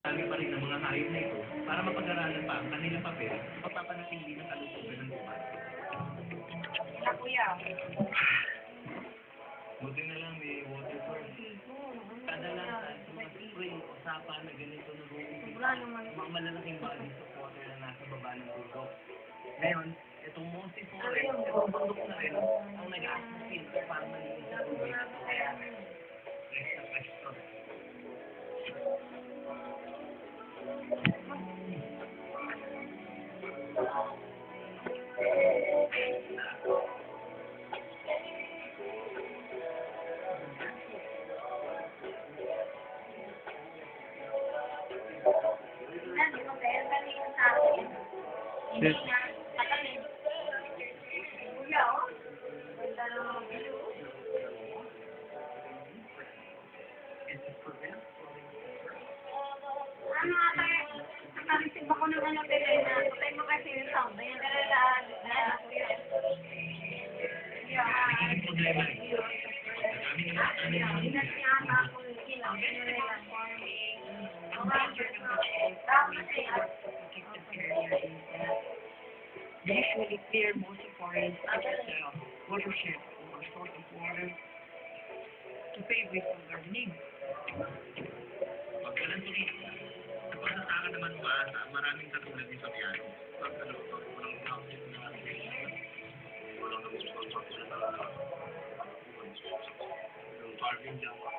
Dami pa rin ng mga hayop na ito para mapag-aralan pa ang kanilang papel sa pagpapanatili ng kalusugan ng lupa. Wala kuya. Buti na lang may water source. Kadalasan, sa mga spring o sapa na ganito na Wala naman. mga malalaking bodies of water na nasa baba ng bundok. Ngayon, itong Mossy Forest, itong bundok na rin, ang nag-a-assist para malinis sa tubig. Kaya, fresh na fresh to. Hindi nga. Patalim. Kuya, oh. Ganda ng mga view. Ano nga tayo? Nakarisip ako ng ano, Pelena. Patay mo kasi yung sound. Ayan, dalalaan. Kuya. Nagiging problema rin. Ingat niya ako yung kilang. Pinurelan farming. Tapos They usually clear most of forests as a watershed or source of water to pave way for gardening. Pag walang turista, sa pagsasaka naman umaasa, maraming katulad ni Fabiano. Pag walang housing na walang nag-sponsor ko na yung farming dyan.